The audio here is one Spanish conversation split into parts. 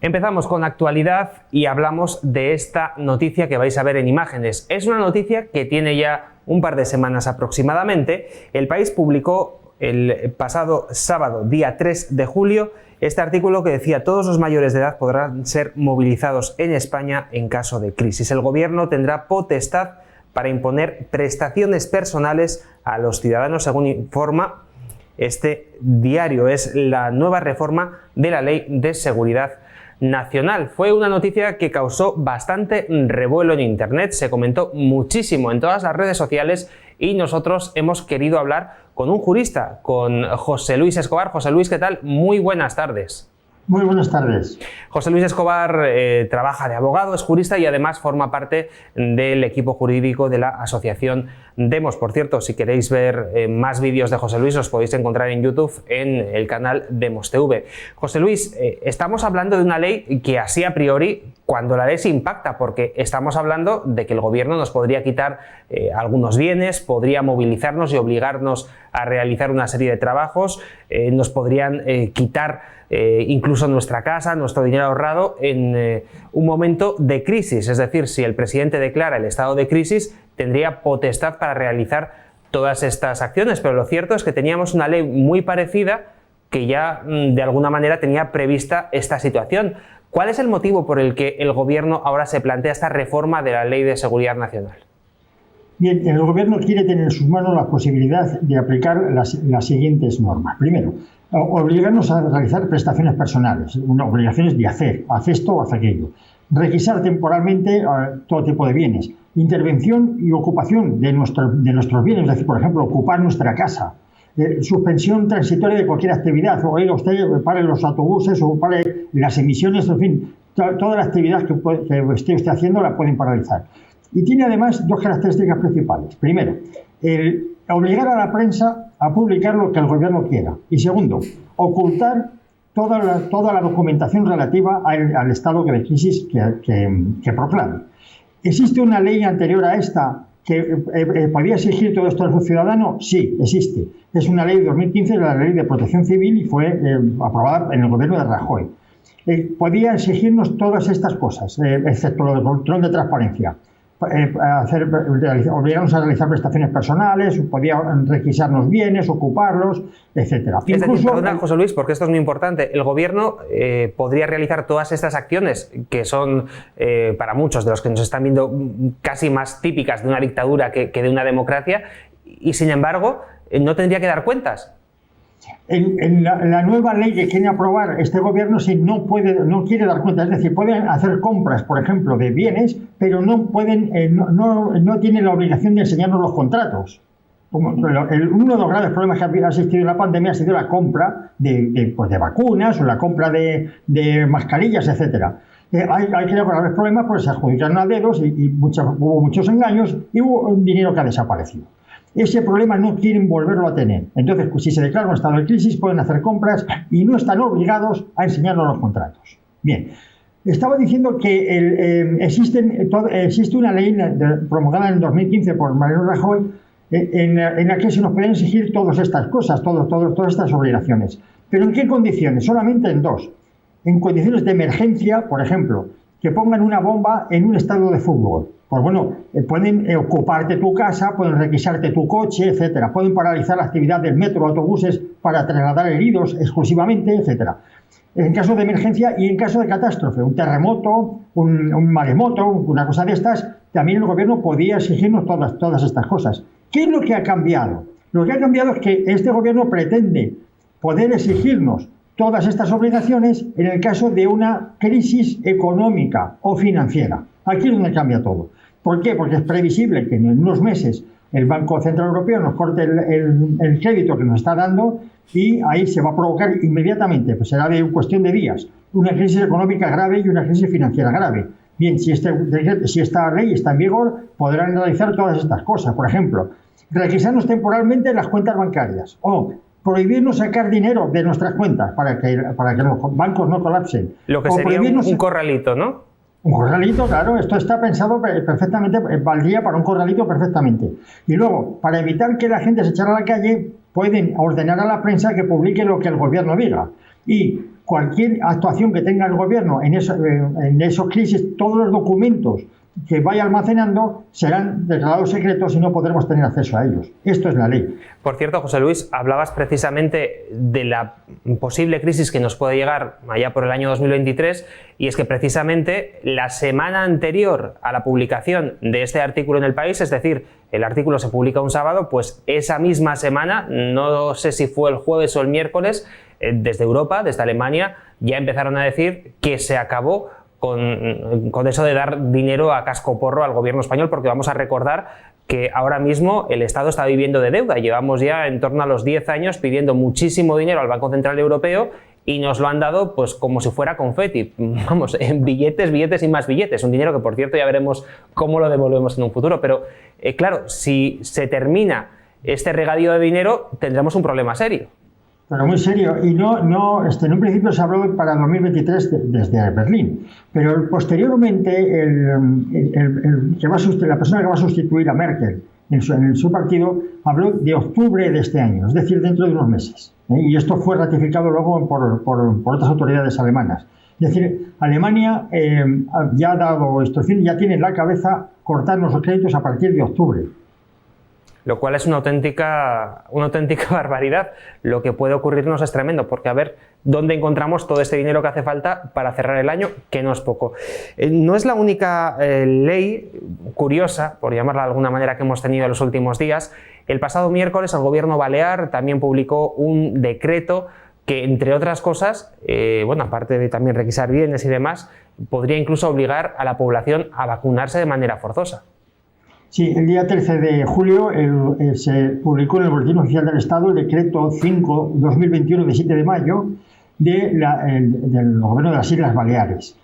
Empezamos con actualidad y hablamos de esta noticia que vais a ver en imágenes. Es una noticia que tiene ya un par de semanas aproximadamente. El País publicó el pasado sábado, día 3 de julio, este artículo que decía: todos los mayores de edad podrán ser movilizados en España en caso de crisis. El gobierno tendrá potestad para imponer prestaciones personales a los ciudadanos, según informa este diario. Es la nueva reforma de la Ley de Seguridad Nacional. Fue una noticia que causó bastante revuelo en Internet, se comentó muchísimo en todas las redes sociales y nosotros hemos querido hablar con un jurista, con José Luis Escobar. José Luis, ¿qué tal? Muy buenas tardes. Muy buenas tardes. José Luis Escobar trabaja de abogado, es jurista y además forma parte del equipo jurídico de la asociación Demos. Por cierto, si queréis ver más vídeos de José Luis, los podéis encontrar en YouTube en el canal Demos TV. José Luis, estamos hablando de una ley que así a priori, cuando la lees, impacta, porque estamos hablando de que el gobierno nos podría quitar algunos bienes, podría movilizarnos y obligarnos a realizar una serie de trabajos, nos podrían quitar incluso nuestra casa, nuestro dinero ahorrado en un momento de crisis. Es decir, si el presidente declara el estado de crisis, tendría potestad para realizar todas estas acciones. Pero lo cierto es que teníamos una ley muy parecida que ya de alguna manera tenía prevista esta situación. ¿Cuál es el motivo por el que el gobierno ahora se plantea esta reforma de la Ley de Seguridad Nacional? Bien, el gobierno quiere tener en sus manos la posibilidad de aplicar las siguientes normas. Primero, obligarnos a realizar prestaciones personales, obligaciones de hacer esto o hacer aquello. Requisar temporalmente todo tipo de bienes. Intervención y ocupación de nuestros bienes, es decir, por ejemplo, ocupar nuestra casa. Suspensión transitoria de cualquier actividad. Oiga, usted pare los autobuses o pare las emisiones, en fin, toda la actividad que esté usted haciendo la pueden paralizar. Y tiene además dos características principales. Primero, obligar a la prensa a publicar lo que el gobierno quiera. Y segundo, ocultar toda la documentación relativa al estado de crisis que proclame. ¿Existe una ley anterior a esta que podía exigir todo esto a los ciudadanos? Sí, existe. Es una ley de 2015, la Ley de Protección Civil, y fue aprobada en el gobierno de Rajoy. Podía exigirnos todas estas cosas, excepto lo del control de transparencia. Obligarnos a realizar prestaciones personales, podía requisarnos bienes, ocuparlos, etcétera. Es decir, perdona, José Luis, porque esto es muy importante, el gobierno podría realizar todas estas acciones que son para muchos de los que nos están viendo casi más típicas de una dictadura que de una democracia, y sin embargo no tendría que dar cuentas. En la nueva ley que quiere aprobar este gobierno no quiere dar cuenta, es decir, pueden hacer compras, por ejemplo, de bienes, pero no tienen la obligación de enseñarnos los contratos. Uno de los grandes problemas que ha existido en la pandemia ha sido la compra de vacunas o la compra de mascarillas, etcétera. Hay que graves problemas porque se adjudicaron a dedos y hubo muchos engaños y hubo un dinero que ha desaparecido. Ese problema no quieren volverlo a tener. Entonces, pues, si se declara un estado de crisis, pueden hacer compras y no están obligados a enseñarnos los contratos. Bien, estaba diciendo que existe una ley promulgada en 2015 por Mariano Rajoy en la que se nos pueden exigir todas estas cosas, todas estas obligaciones. ¿Pero en qué condiciones? Solamente en dos. En condiciones de emergencia, por ejemplo, que pongan una bomba en un estadio de fútbol. Pues bueno, pueden ocuparte tu casa, pueden requisarte tu coche, etcétera. Pueden paralizar la actividad del metro, autobuses para trasladar heridos exclusivamente, etcétera. En caso de emergencia y en caso de catástrofe, un terremoto, un maremoto, una cosa de estas, también el gobierno podía exigirnos todas estas cosas. ¿Qué es lo que ha cambiado? Lo que ha cambiado es que este gobierno pretende poder exigirnos todas estas obligaciones en el caso de una crisis económica o financiera. Aquí es donde cambia todo. ¿Por qué? Porque es previsible que en unos meses el Banco Central Europeo nos corte el crédito que nos está dando y ahí se va a provocar inmediatamente, pues será de cuestión de días, una crisis económica grave y una crisis financiera grave. Bien, si esta ley está en vigor, podrán realizar todas estas cosas. Por ejemplo, requisarnos temporalmente las cuentas bancarias o prohibirnos sacar dinero de nuestras cuentas para que los bancos no colapsen. Lo que sería un corralito, ¿no? Un corralito, claro, esto está pensado perfectamente, valdría para un corralito perfectamente. Y luego, para evitar que la gente se echara a la calle, pueden ordenar a la prensa que publique lo que el gobierno diga. Y cualquier actuación que tenga el gobierno en esos crisis, todos los documentos que vaya almacenando serán declarados secretos y no podremos tener acceso a ellos. Esto es la ley. Por cierto, José Luis, hablabas precisamente de la posible crisis que nos puede llegar allá por el año 2023, y es que precisamente la semana anterior a la publicación de este artículo en El País, es decir, el artículo se publica un sábado, pues esa misma semana, no sé si fue el jueves o el miércoles, desde Europa, desde Alemania, ya empezaron a decir que se acabó con eso de dar dinero a cascoporro al gobierno español, porque vamos a recordar que ahora mismo el Estado está viviendo de deuda. Llevamos ya en torno a los 10 años pidiendo muchísimo dinero al Banco Central Europeo y nos lo han dado pues como si fuera confeti. Vamos, en billetes, billetes y más billetes. Un dinero que, por cierto, ya veremos cómo lo devolvemos en un futuro. Pero claro, si se termina este regadío de dinero, tendremos un problema serio. Pero muy serio, y en un principio se habló para 2023 desde Berlín, pero posteriormente la persona que va a sustituir a Merkel en su partido habló de octubre de este año, es decir, dentro de unos meses. Y esto fue ratificado luego por otras autoridades alemanas. Es decir, Alemania ya ha dado instrucción, ya tiene en la cabeza cortarnos los créditos a partir de octubre. Lo cual es una auténtica barbaridad. Lo que puede ocurrirnos es tremendo, porque a ver dónde encontramos todo este dinero que hace falta para cerrar el año, que no es poco. No es la única ley curiosa, por llamarla de alguna manera, que hemos tenido en los últimos días. El pasado miércoles el gobierno balear también publicó un decreto que, entre otras cosas, aparte de también requisar bienes y demás, podría incluso obligar a la población a vacunarse de manera forzosa. Sí, el día 13 de julio se publicó en el Boletín Oficial del Estado el decreto 5/2021 de 7 de mayo del Gobierno de las Islas Baleares.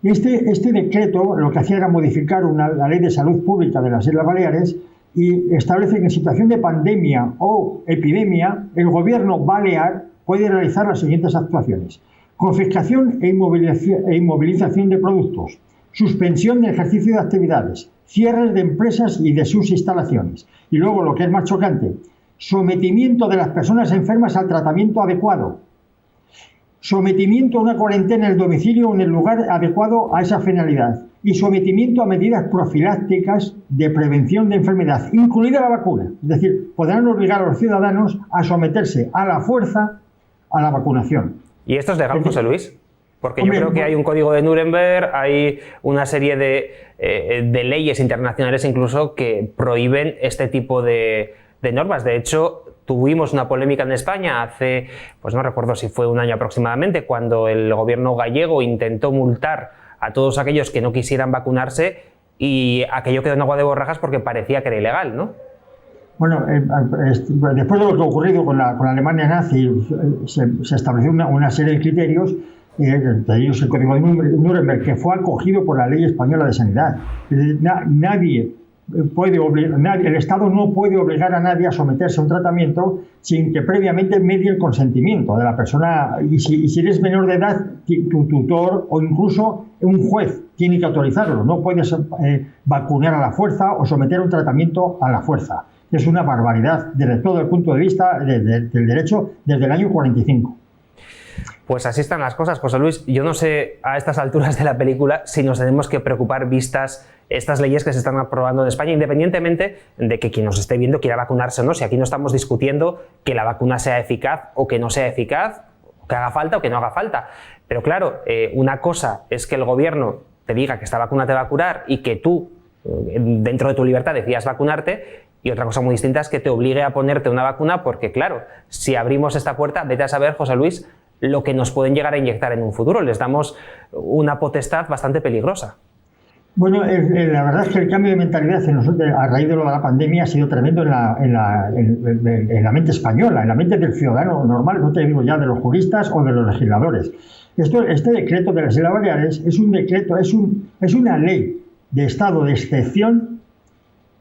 Este decreto lo que hacía era modificar la Ley de Salud Pública de las Islas Baleares y establece que en situación de pandemia o epidemia el Gobierno balear puede realizar las siguientes actuaciones: confiscación e inmovilización de productos, suspensión del ejercicio de actividades, cierres de empresas y de sus instalaciones. Y luego, lo que es más chocante, sometimiento de las personas enfermas al tratamiento adecuado, sometimiento a una cuarentena en el domicilio o en el lugar adecuado a esa finalidad, y sometimiento a medidas profilácticas de prevención de enfermedad, incluida la vacuna. Es decir, podrán obligar a los ciudadanos a someterse a la fuerza a la vacunación. ¿Y esto es legal, José Luis? Porque yo creo que hay un código de Nuremberg, hay una serie de leyes internacionales incluso que prohíben este tipo de normas. De hecho, tuvimos una polémica en España hace, pues no recuerdo si fue un año aproximadamente, cuando el gobierno gallego intentó multar a todos aquellos que no quisieran vacunarse, y aquello quedó en agua de borrajas porque parecía que era ilegal, ¿no? Bueno, después de lo que ha ocurrido con la Alemania nazi, se estableció una serie de criterios, entre ellos el Código de Nuremberg, que fue acogido por la Ley Española de Sanidad. Nadie puede obligar, el Estado no puede obligar a nadie a someterse a un tratamiento sin que previamente medie el consentimiento de la persona. Y si eres menor de edad, tu tutor o incluso un juez tiene que autorizarlo. No puedes vacunar a la fuerza o someter a un tratamiento a la fuerza. Es una barbaridad desde todo el punto de vista del derecho desde el año 45. Pues así están las cosas, José Luis. Yo no sé a estas alturas de la película si nos tenemos que preocupar vistas estas leyes que se están aprobando en España, independientemente de que quien nos esté viendo quiera vacunarse o no. Si aquí no estamos discutiendo que la vacuna sea eficaz o que no sea eficaz, que haga falta o que no haga falta. Pero claro, una cosa es que el gobierno te diga que esta vacuna te va a curar y que tú, dentro de tu libertad, decidas vacunarte, y otra cosa muy distinta es que te obligue a ponerte una vacuna, porque claro, si abrimos esta puerta, vete a saber, José Luis, lo que nos pueden llegar a inyectar en un futuro. Les damos una potestad bastante peligrosa. Bueno, la verdad es que el cambio de mentalidad a raíz de lo de la pandemia ha sido tremendo en la mente española, en la mente del ciudadano normal, no te digo ya de los juristas o de los legisladores. Este decreto de las Islas Baleares es un decreto, es una ley de estado de excepción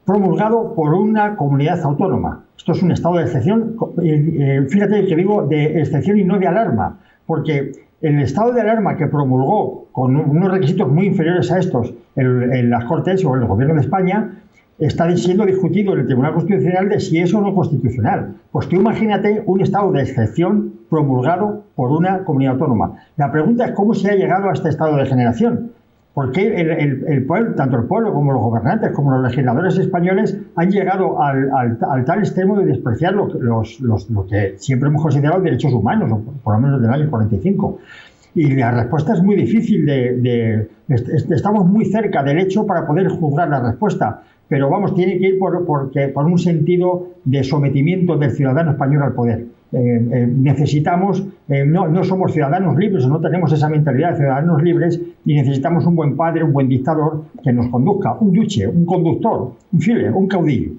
promulgado por una comunidad autónoma. Esto es un estado de excepción, fíjate que digo de excepción y no de alarma, porque el estado de alarma que promulgó con unos requisitos muy inferiores a estos en las Cortes o el Gobierno de España está siendo discutido en el Tribunal Constitucional de si es o no constitucional. Pues tú imagínate un estado de excepción promulgado por una comunidad autónoma. La pregunta es cómo se ha llegado a este estado de degeneración. ¿Por qué el pueblo, tanto el pueblo como los gobernantes, como los legisladores españoles, han llegado al tal extremo de despreciar lo que siempre hemos considerado derechos humanos, o por lo menos del año 45? Y la respuesta es muy difícil estamos muy cerca del hecho para poder juzgar la respuesta, pero vamos, tiene que ir por un sentido de sometimiento del ciudadano español al poder. Necesitamos, no somos ciudadanos libres, o no tenemos esa mentalidad de ciudadanos libres, y necesitamos un buen padre, un buen dictador que nos conduzca, un duce, un conductor, un file, un caudillo.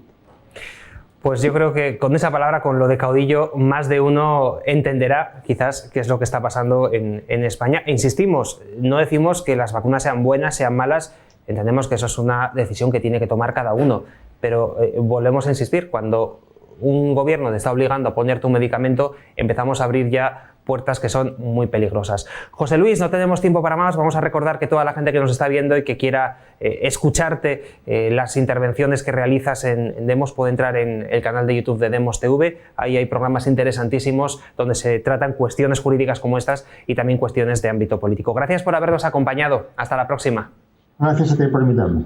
Pues yo creo que con esa palabra, con lo de caudillo, más de uno entenderá quizás qué es lo que está pasando en España. E insistimos, no decimos que las vacunas sean buenas, sean malas, entendemos que eso es una decisión que tiene que tomar cada uno, pero volvemos a insistir, cuando un gobierno te está obligando a ponerte un medicamento, empezamos a abrir ya puertas que son muy peligrosas. José Luis, no tenemos tiempo para más. Vamos a recordar que toda la gente que nos está viendo y que quiera escucharte las intervenciones que realizas en Demos puede entrar en el canal de YouTube de Demos TV. Ahí hay programas interesantísimos donde se tratan cuestiones jurídicas como estas y también cuestiones de ámbito político. Gracias por habernos acompañado. Hasta la próxima. Gracias a ti por invitarme.